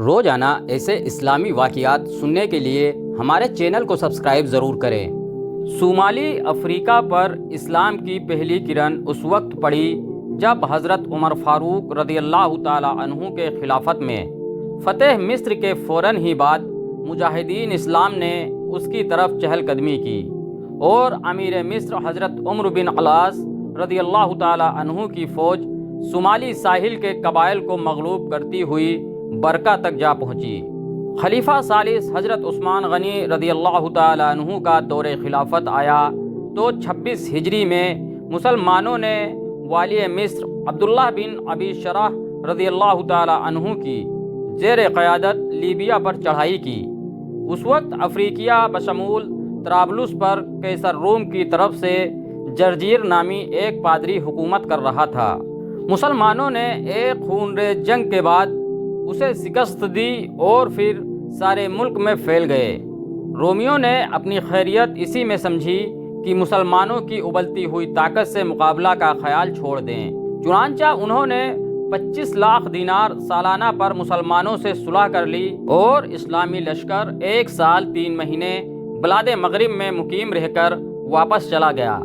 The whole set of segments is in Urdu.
روزانہ ایسے اسلامی واقعات سننے کے لیے ہمارے چینل کو سبسکرائب ضرور کریں۔ صومالی افریقہ پر اسلام کی پہلی کرن اس وقت پڑی جب حضرت عمر فاروق رضی اللہ تعالی عنہ کے خلافت میں فتح مصر کے فوراً ہی بعد مجاہدین اسلام نے اس کی طرف چہل قدمی کی اور امیر مصر حضرت عمر بن العاص رضی اللہ تعالی عنہ کی فوج صومالی ساحل کے قبائل کو مغلوب کرتی ہوئی برکہ تک جا پہنچی۔ خلیفہ ثالث حضرت عثمان غنی رضی اللہ تعالی عنہ کا دور خلافت آیا تو 26 ہجری میں مسلمانوں نے والی مصر عبداللہ بن ابی شرح رضی اللہ تعالی عنہ کی زیر قیادت لیبیا پر چڑھائی کی۔ اس وقت افریقیہ بشمول طرابلس پر قیصر روم کی طرف سے جرجیر نامی ایک پادری حکومت کر رہا تھا۔ مسلمانوں نے ایک خونریز جنگ کے بعد اسے شکست دی اور پھر سارے ملک میں پھیل گئے۔ رومیوں نے اپنی خیریت اسی میں سمجھی کہ مسلمانوں کی ابلتی ہوئی طاقت سے مقابلہ کا خیال چھوڑ دیں، چنانچہ انہوں نے 25 لاکھ دینار سالانہ پر مسلمانوں سے صلح کر لی اور اسلامی لشکر 1 سال 3 مہینے بلاد مغرب میں مقیم رہ کر واپس چلا گیا۔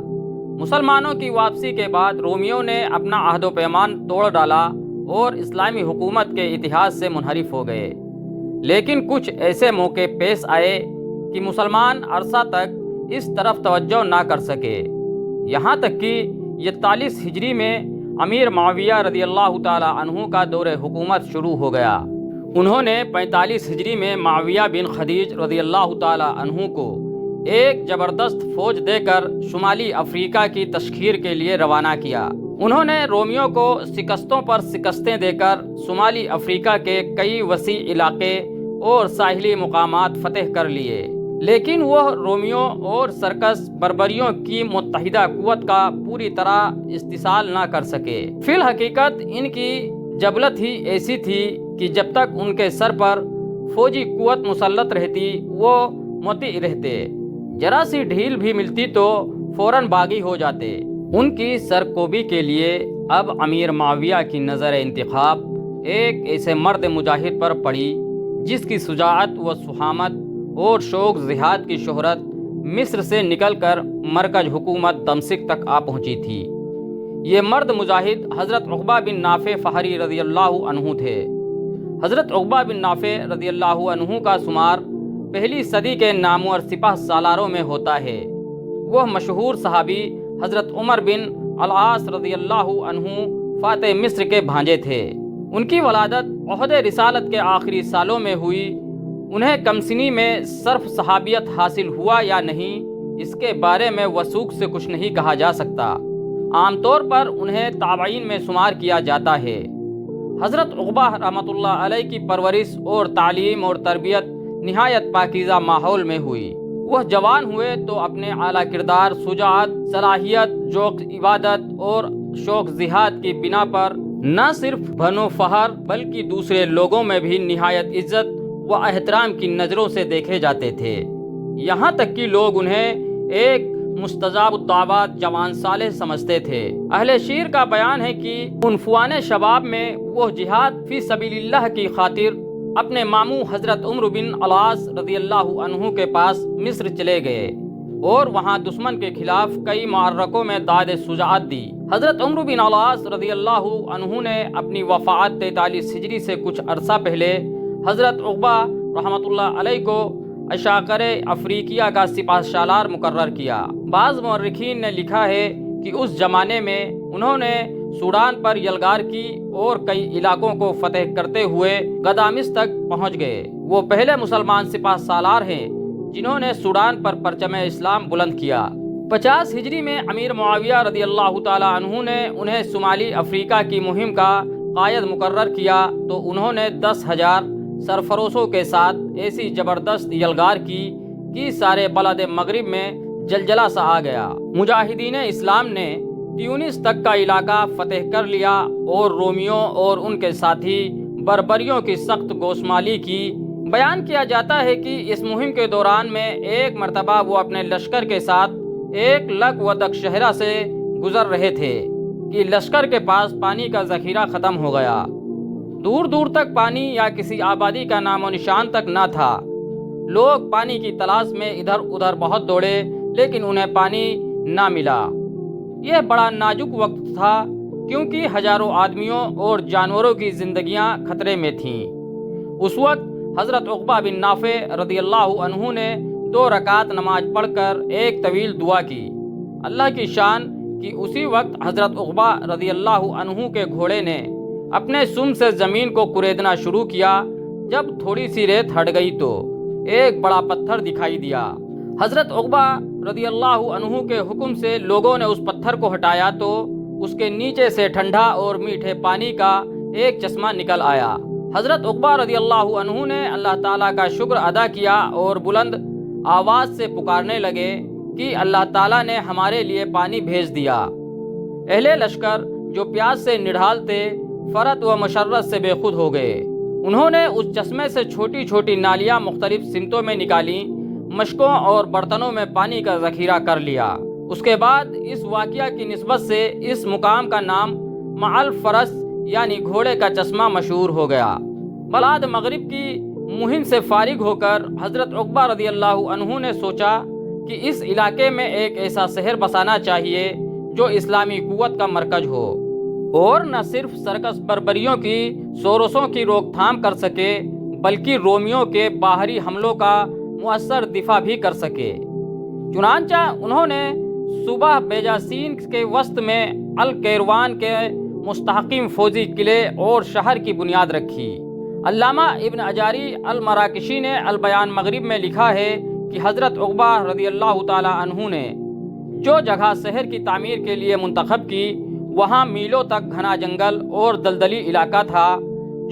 مسلمانوں کی واپسی کے بعد رومیوں نے اپنا عہد و پیمان توڑ ڈالا اور اسلامی حکومت کے اتحاد سے منحرف ہو گئے۔ لیکن کچھ ایسے موقع پیش آئے کہ مسلمان عرصہ تک اس طرف توجہ نہ کر سکے، یہاں تک کہ 41 ہجری میں امیر معاویہ رضی اللہ تعالی عنہ کا دور حکومت شروع ہو گیا۔ انہوں نے 45 ہجری میں معاویہ بن خدیج رضی اللہ تعالی عنہ کو ایک زبردست فوج دے کر شمالی افریقہ کی تشخیر کے لیے روانہ کیا۔ انہوں نے رومیوں کو شکستوں پر شکستیں دے کر شمالی افریقہ کے کئی وسیع علاقے اور ساحلی مقامات فتح کر لیے، لیکن وہ رومیوں اور سرکس بربریوں کی متحدہ قوت کا پوری طرح استحصال نہ کر سکے۔ فی الحقیقت ان کی جبلت ہی ایسی تھی کہ جب تک ان کے سر پر فوجی قوت مسلط رہتی وہ مطیع رہتے، ذرا سی ڈھیل بھی ملتی تو فوراً باغی ہو جاتے۔ ان کی سرکوبی کے لیے اب امیر معاویہ کی نظر انتخاب ایک ایسے مرد مجاہد پر پڑی جس کی شجاعت و شہامت اور شوق جہاد کی شہرت مصر سے نکل کر مرکز حکومت دمشق تک آ پہنچی تھی۔ یہ مرد مجاہد حضرت عقبہ بن نافع فہری رضی اللہ عنہ تھے۔ حضرت عقبہ بن نافع رضی اللہ عنہ کا شمار پہلی صدی کے نامور سپہ سالاروں میں ہوتا ہے۔ وہ مشہور صحابی حضرت عمر بن العاص رضی اللہ عنہ فاتح مصر کے بھانجے تھے۔ ان کی ولادت عہد رسالت کے آخری سالوں میں ہوئی۔ انہیں کمسنی میں صرف صحابیت حاصل ہوا یا نہیں، اس کے بارے میں وثوق سے کچھ نہیں کہا جا سکتا۔ عام طور پر انہیں تابعین میں شمار کیا جاتا ہے۔ حضرت عقبہ رحمۃ اللہ علیہ کی پرورش اور تعلیم اور تربیت نہایت پاکیزہ ماحول میں ہوئی۔ وہ جوان ہوئے تو اپنے اعلیٰ کردار، شجاعت، صلاحیت، ذوق عبادت اور شوق جہاد کی بنا پر نہ صرف بنو فخر بلکہ دوسرے لوگوں میں بھی نہایت عزت و احترام کی نظروں سے دیکھے جاتے تھے، یہاں تک کہ لوگ انہیں ایک مستجاب الدعوات جوان صالح سمجھتے تھے۔ اہل شعر کا بیان ہے کہ عنفوان شباب میں وہ جہاد فی سبیل اللہ کی خاطر اپنے ماموں حضرت عمر بن العاص رضی اللہ عنہ کے پاس مصر چلے گئے اور وہاں دشمن کے خلاف کئی معرکوں میں داد شجاعت دی۔ حضرت عمر بن العاص رضی اللہ عنہ نے اپنی وفات 43 ہجری سے کچھ عرصہ پہلے حضرت عقبہ رحمۃ اللہ علیہ کو عشاقر افریقیہ کا سپہ سالار مقرر کیا۔ بعض مورخین نے لکھا ہے کہ اس زمانے میں انہوں نے سوڈان پر یلغار کی اور کئی علاقوں کو فتح کرتے ہوئے گدامس تک پہنچ گئے۔ وہ پہلے مسلمان سپہ سالار ہیں جنہوں نے سوڈان پر پرچم اسلام بلند کیا۔ 50 ہجری میں امیر معاویہ رضی اللہ تعالی عنہ نے انہیں شمالی افریقہ کی مہم کا قائد مقرر کیا تو انہوں نے 10,000 سرفروشوں کے ساتھ ایسی زبردست یلغار کی کہ سارے بلاد مغرب میں زلزلہ سا آ گیا۔ مجاہدین اسلام نے تیونس تک کا علاقہ فتح کر لیا اور رومیوں اور ان کے ساتھی بربریوں کی سخت گوشمالی کی۔ بیان کیا جاتا ہے کہ اس مہم کے دوران میں ایک مرتبہ وہ اپنے لشکر کے ساتھ ایک لک و دک شہرہ سے گزر رہے تھے کہ لشکر کے پاس پانی کا ذخیرہ ختم ہو گیا۔ دور دور تک پانی یا کسی آبادی کا نام و نشان تک نہ تھا۔ لوگ پانی کی تلاش میں ادھر ادھر بہت دوڑے لیکن انہیں پانی نہ ملا۔ یہ بڑا نازک وقت تھا کیونکہ ہزاروں آدمیوں اور جانوروں کی زندگیاں خطرے میں تھیں۔ اس وقت حضرت عقبہ بن نافع رضی اللہ عنہ نے 2 رکعت نماز پڑھ کر ایک طویل دعا کی۔ اللہ کی شان کہ اسی وقت حضرت عقبہ رضی اللہ عنہ کے گھوڑے نے اپنے سم سے زمین کو کریدنا شروع کیا۔ جب تھوڑی سی ریت ہٹ گئی تو ایک بڑا پتھر دکھائی دیا۔ حضرت عقبہ رضی اللہ عنہ کے حکم سے لوگوں نے اس پتھر کو ہٹایا تو اس کے نیچے سے ٹھنڈا اور میٹھے پانی کا ایک چشمہ نکل آیا۔ حضرت عقبہ رضی اللہ عنہ نے اللہ تعالیٰ کا شکر ادا کیا اور بلند آواز سے پکارنے لگے کہ اللہ تعالیٰ نے ہمارے لیے پانی بھیج دیا۔ اہل لشکر جو پیاس سے نڈھال تھے فرت و مشرت سے بے خود ہو گئے۔ انہوں نے اس چشمے سے چھوٹی چھوٹی نالیاں مختلف سمتوں میں نکالیں، مشکوں اور برتنوں میں پانی کا ذخیرہ کر لیا۔ اس کے بعد اس واقعہ کی نسبت سے اس مقام کا نام معل فرس یعنی گھوڑے کا چشمہ مشہور ہو گیا۔ بعد مغرب کی مہم سے فارغ ہو کر حضرت عقبہ رضی اللہ عنہ نے سوچا کہ اس علاقے میں ایک ایسا شہر بسانا چاہیے جو اسلامی قوت کا مرکز ہو اور نہ صرف سرکس بربریوں کی شورشوں کی روک تھام کر سکے بلکہ رومیوں کے باہری حملوں کا مؤثر دفاع بھی کر سکے۔ چنانچہ انہوں نے صوبہ بیجاسین کے وسط میں الکیروان کے مستحکم فوجی قلعے اور شہر کی بنیاد رکھی۔ علامہ ابن اجاری المراکشی نے البیان مغرب میں لکھا ہے کہ حضرت عقبہ رضی اللہ تعالی عنہ نے جو جگہ شہر کی تعمیر کے لیے منتخب کی وہاں میلوں تک گھنا جنگل اور دلدلی علاقہ تھا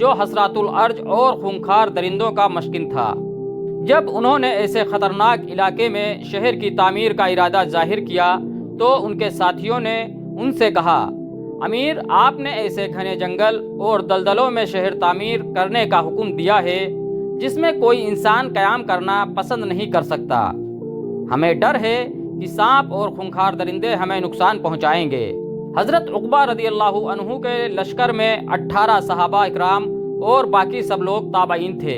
جو حسرات الارض اور خونخوار درندوں کا مسکن تھا۔ جب انہوں نے ایسے خطرناک علاقے میں شہر کی تعمیر کا ارادہ ظاہر کیا تو ان کے ساتھیوں نے ان سے کہا، امیر آپ نے ایسے گھنے جنگل اور دلدلوں میں شہر تعمیر کرنے کا حکم دیا ہے جس میں کوئی انسان قیام کرنا پسند نہیں کر سکتا۔ ہمیں ڈر ہے کہ سانپ اور خونخوار درندے ہمیں نقصان پہنچائیں گے۔ حضرت عقبہ رضی اللہ عنہ کے لشکر میں 18 صحابہ اکرام اور باقی سب لوگ تابعین تھے۔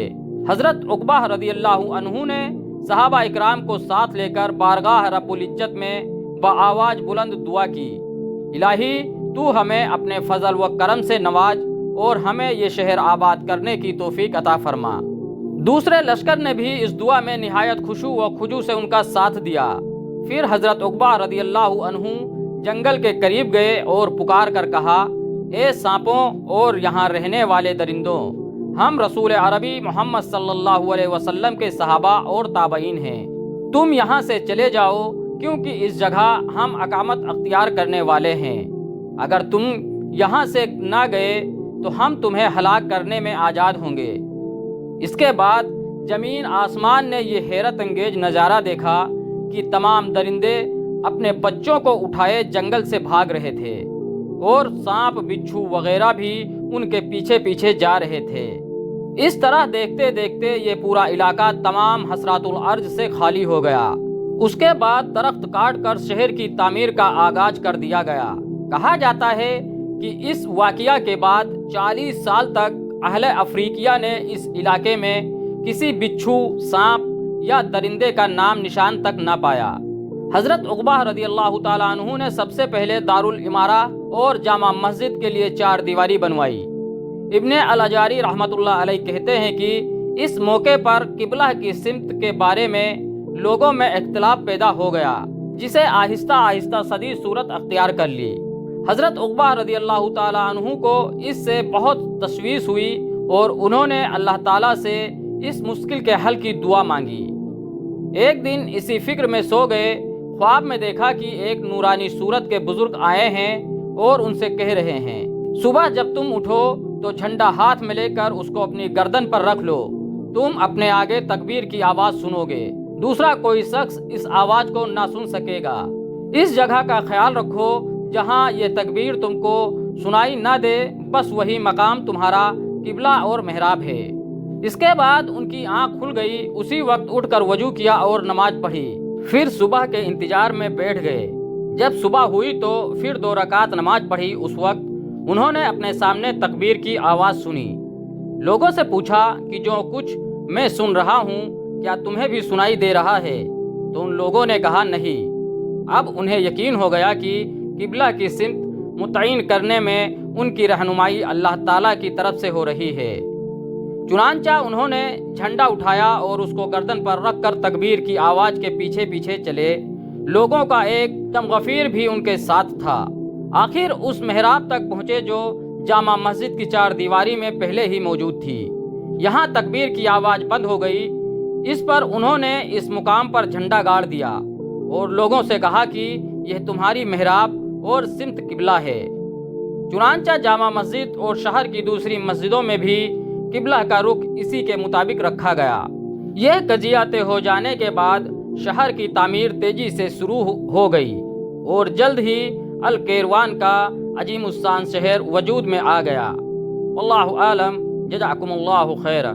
حضرت عقبہ رضی اللہ عنہ نے صحابہ اکرام کو ساتھ لے کر بارگاہ رب العزت میں بآواز بلند دعا کی، الہی تو ہمیں اپنے فضل و کرم سے نواز اور ہمیں یہ شہر آباد کرنے کی توفیق عطا فرما۔ دوسرے لشکر نے بھی اس دعا میں نہایت خشوع و خضوع سے ان کا ساتھ دیا۔ پھر حضرت عقبہ رضی اللہ عنہ جنگل کے قریب گئے اور پکار کر کہا، اے سانپوں اور یہاں رہنے والے درندوں، ہم رسول عربی محمد صلی اللہ علیہ وسلم کے صحابہ اور تابعین ہیں، تم یہاں سے چلے جاؤ کیونکہ اس جگہ ہم اقامت اختیار کرنے والے ہیں۔ اگر تم یہاں سے نہ گئے تو ہم تمہیں ہلاک کرنے میں آزاد ہوں گے۔ اس کے بعد زمین آسمان نے یہ حیرت انگیز نظارہ دیکھا کہ تمام درندے اپنے بچوں کو اٹھائے جنگل سے بھاگ رہے تھے اور سانپ بچھو وغیرہ بھی ان کے پیچھے پیچھے جا رہے تھے۔ اس طرح دیکھتے دیکھتے یہ پورا علاقہ تمام حسرات الارض سے خالی ہو گیا۔ اس کے بعد درخت کاٹ کر شہر کی تعمیر کا آغاز کر دیا گیا۔ کہا جاتا ہے کہ اس واقعہ کے بعد 40 سال تک اہل افریقیہ نے اس علاقے میں کسی بچھو، سانپ یا درندے کا نام نشان تک نہ پایا۔ حضرت عقبہ رضی اللہ تعالیٰ عنہ نے سب سے پہلے دارالعمارہ اور جامع مسجد کے لیے 4 دیواری بنوائی۔ ابن الاجاری رحمۃ اللہ علیہ کہتے ہیں کہ اس موقع پر قبلہ کی سمت کے بارے میں لوگوں میں اختلاف پیدا ہو گیا جسے آہستہ آہستہ صحیح صورت اختیار کر لی۔ حضرت عقبہ رضی اللہ تعالیٰ عنہ کو اس سے بہت تشویش ہوئی اور انہوں نے اللہ تعالیٰ سے اس مشکل کے حل کی دعا مانگی۔ ایک دن اسی فکر میں سو گئے، خواب میں دیکھا کہ ایک نورانی صورت کے بزرگ آئے ہیں اور ان سے کہہ رہے ہیں، صبح جب تم اٹھو تو جھنڈا ہاتھ میں لے کر اس کو اپنی گردن پر رکھ لو، تم اپنے آگے تکبیر کی آواز سنو گے، دوسرا کوئی شخص اس آواز کو نہ سن سکے گا۔ اس جگہ کا خیال رکھو جہاں یہ تکبیر تم کو سنائی نہ دے، بس وہی مقام تمہارا قبلہ اور محراب ہے۔ اس کے بعد ان کی آنکھ کھل گئی، اسی وقت اٹھ کر وضو کیا اور نماز پڑھی، پھر صبح کے انتظار میں بیٹھ گئے۔ جب صبح ہوئی تو پھر 2 رکعت نماز پڑھی۔ اس وقت انہوں نے اپنے سامنے تکبیر کی آواز سنی، لوگوں سے پوچھا کہ جو کچھ میں سن رہا ہوں کیا تمہیں بھی سنائی دے رہا ہے؟ تو ان لوگوں نے کہا نہیں۔ اب انہیں یقین ہو گیا کہ قبلہ کی سمت متعین کرنے میں ان کی رہنمائی اللہ تعالیٰ کی طرف سے ہو رہی ہے۔ چنانچہ انہوں نے جھنڈا اٹھایا اور اس کو گردن پر رکھ کر تکبیر کی آواز کے پیچھے پیچھے چلے۔ لوگوں کا ایک جم غفیر بھی ان کے ساتھ تھا۔ آخر اس محراب تک پہنچے جو جامع مسجد کی چار دیواری میں پہلے ہی موجود تھی۔ یہاں تکبیر کی آواز بند ہو گئی۔ اس پر انہوں نے اس مقام پر جھنڈا گاڑ دیا اور لوگوں سے کہا کہ یہ تمہاری محراب اور سمت قبلہ ہے۔ چنانچہ جامع مسجد اور شہر کی دوسری مسجدوں میں بھی قبلہ کا رخ اسی کے مطابق رکھا گیا۔ یہ قضیہ طے ہو جانے کے بعد شہر کی تعمیر تیزی سے شروع ہو گئی اور جلد ہی الکیروان کا عظیم الشان شہر وجود میں آ گیا۔ واللہ عالم، جزاکم اللہ خیرا۔